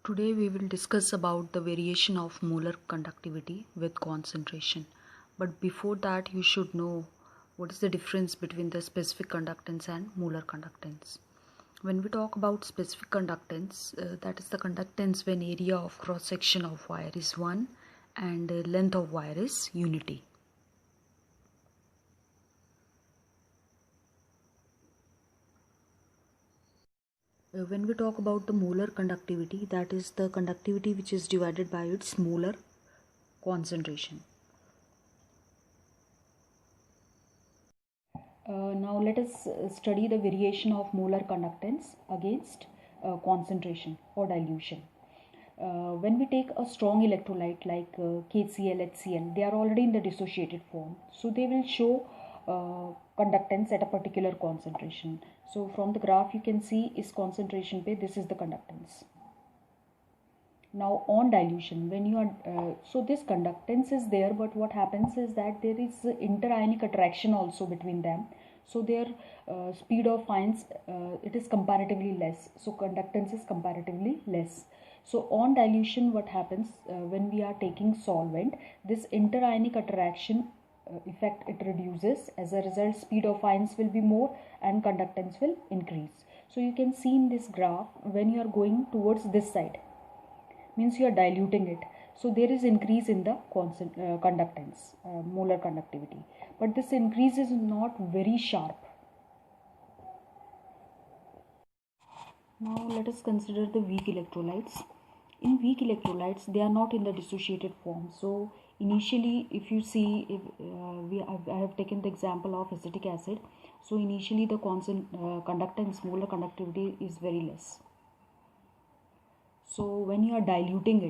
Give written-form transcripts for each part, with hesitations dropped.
Today we will discuss about the variation of molar conductivity with concentration. But before that you should know what is the difference between the specific conductance and molar conductance. When we talk about specific conductance, that is the conductance when area of cross section of wire is 1 and length of wire is unity. When we talk about the molar conductivity, that is the conductivity which is divided by its molar concentration. Now let us study the variation of molar conductance against concentration or dilution. When we take a strong electrolyte like KCl, HCl, they are already in the dissociated form. So they will show conductance at a particular concentration. So from the graph you can see is concentration पे, this is the conductance. Now on dilution, when you are so this conductance is there, but what happens is that there is interionic attraction also between them. So their speed of ions it is comparatively less. So conductance is comparatively less. So on dilution, what happens when we are taking solvent, this interionic attraction effect it reduces. As a result, speed of ions will be more and conductance will increase. So you can see in this graph, when you are going towards this side, means you are diluting it, so there is increase in the conductance, molar conductivity, but this increase is not very sharp. Now let us consider the weak electrolytes. In weak electrolytes, they are not in the dissociated form. So initially, if you see, if I have taken the example of acetic acid. So initially the conductance, molar conductivity is very less. So when you are diluting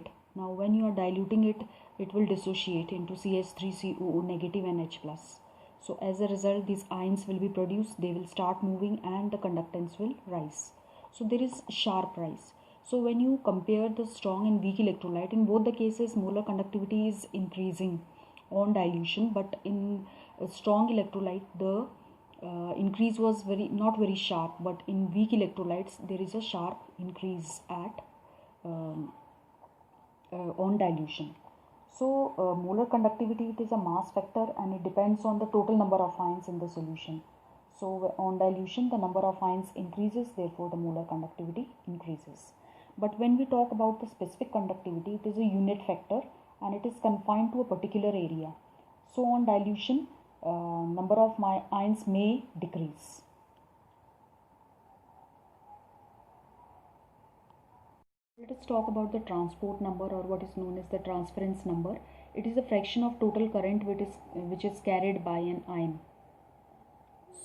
it, it will dissociate into CH3COO negative and H plus. So as a result, these ions will be produced, they will start moving and the conductance will rise. So there is sharp rise. So when you compare the strong and weak electrolyte, in both the cases molar conductivity is increasing on dilution, but in a strong electrolyte the increase was not very sharp, but in weak electrolytes there is a sharp increase at on dilution. So molar conductivity, it is a mass factor and it depends on the total number of ions in the solution. So on dilution the number of ions increases, therefore the molar conductivity increases. But when we talk about the specific conductivity, it is a unit factor and it is confined to a particular area. So on dilution, number of ions may decrease. Let us talk about the transport number, or what is known as the transference number. It is a fraction of total current which is carried by an ion.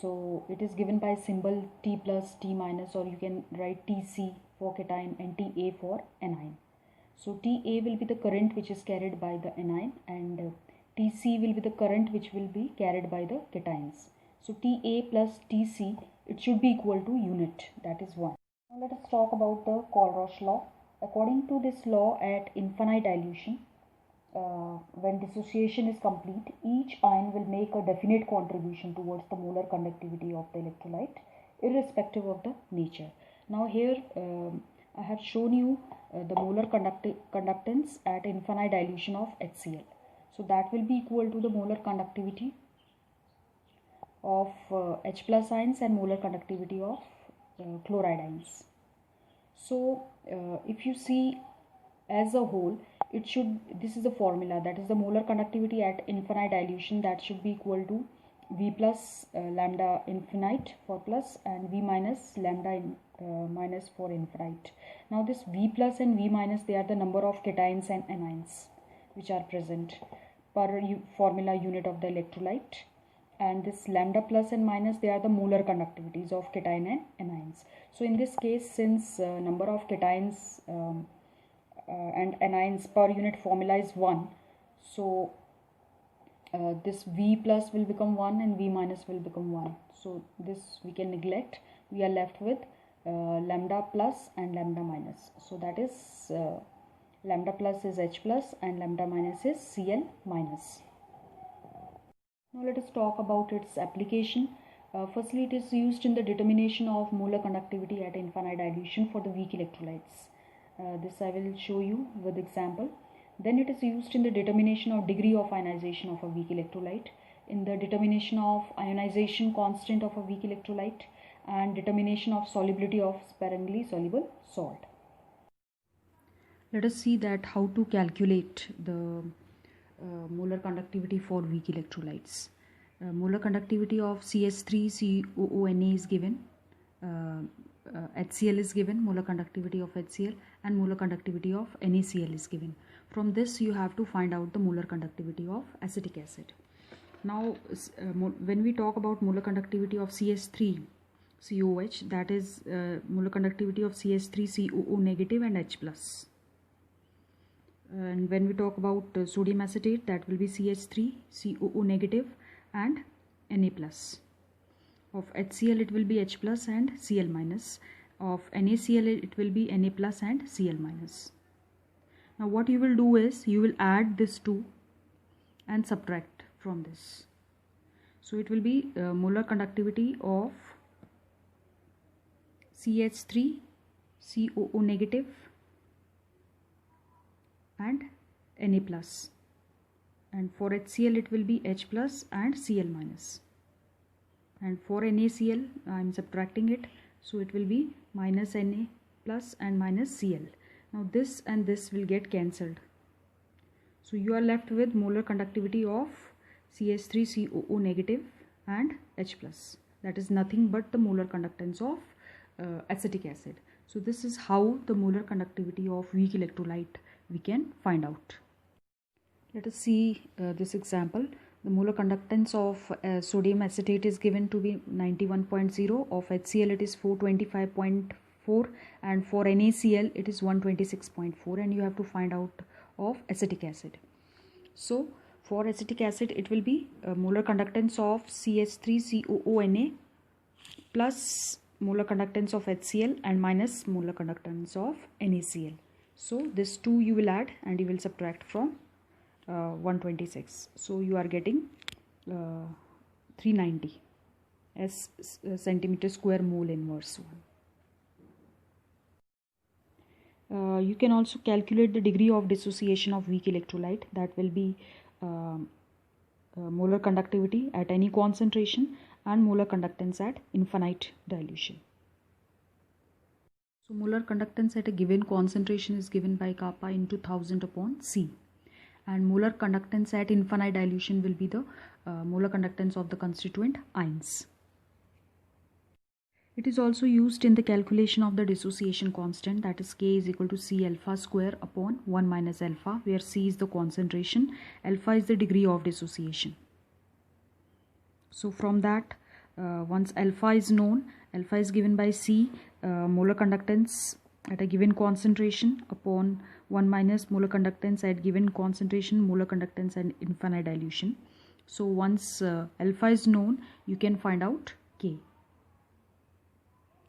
So it is given by symbol T plus, T minus, or you can write TC for cation and TA for anion. So TA will be the current which is carried by the anion, and TC will be the current which will be carried by the cations. So TA plus TC, it should be equal to unit, that is 1. Now let us talk about the Colruyt law. According to this law, at infinite dilution, when dissociation is complete, each ion will make a definite contribution towards the molar conductivity of the electrolyte, irrespective of the nature. Now here I have shown you the molar conductance at infinite dilution of HCl. So that will be equal to the molar conductivity of H plus ions and molar conductivity of chloride ions. So if you see as a whole, this is the formula, that is the molar conductivity at infinite dilution, that should be equal to V plus lambda infinite for plus and V minus lambda minus for infinite. Now this V plus and V minus, they are the number of cations and anions which are present per formula unit of the electrolyte, and this lambda plus and minus, they are the molar conductivities of cation and anions. So in this case, since number of cations and anions per unit formula is 1, so this V plus will become 1 and V minus will become 1. So this we can neglect. We are left with lambda plus and lambda minus. So that is lambda plus is H plus and lambda minus is Cl minus. Now let us talk about its application. Firstly, it is used in the determination of molar conductivity at infinite dilution for the weak electrolytes. This I will show you with example. Then it is used in the determination of degree of ionization of a weak electrolyte, in the determination of ionization constant of a weak electrolyte, and determination of solubility of sparingly soluble salt. Let us see that how to calculate the molar conductivity for weak electrolytes. Molar conductivity of CH3COONA is given, HCl is given, molar conductivity of HCl, and molar conductivity of NaCl is given. From this you have to find out the molar conductivity of acetic acid. Now when we talk about molar conductivity of CH3COOH, that is molar conductivity of CH3COO negative and H plus. And when we talk about sodium acetate, that will be CH3COO negative and Na plus. Of HCl it will be H plus and Cl minus. Of NaCl it will be Na plus and Cl minus. Now what you will do is you will add this two and subtract from this. So it will be molar conductivity of CH3COO negative and Na plus, and for HCl it will be H plus and Cl minus, and for NaCl I am subtracting it, so it will be minus Na plus and minus Cl. Now this and this will get cancelled, so you are left with molar conductivity of CH3COO negative and H plus, that is nothing but the molar conductance of acetic acid. So this is how the molar conductivity of weak electrolyte we can find out. Let us see this example. The molar conductance of sodium acetate is given to be 91.0, of HCl it is 425.4, and for NaCl it is 126.4, and you have to find out of acetic acid. So for acetic acid it will be molar conductance of CH3COONA plus molar conductance of HCl and minus molar conductance of NaCl. So this 2 you will add and you will subtract from 126. So you are getting 390 as centimeter square mole inverse 1. You can also calculate the degree of dissociation of weak electrolyte. That will be molar conductivity at any concentration and molar conductance at infinite dilution. So molar conductance at a given concentration is given by kappa into 1000 upon C, and molar conductance at infinite dilution will be the molar conductance of the constituent ions. It is also used in the calculation of the dissociation constant, that is K is equal to C alpha square upon 1 minus alpha, where C is the concentration, alpha is the degree of dissociation. So from that, once alpha is known, alpha is given by C, molar conductance at a given concentration upon 1 minus molar conductance at given concentration, molar conductance and infinite dilution. So once alpha is known, you can find out K.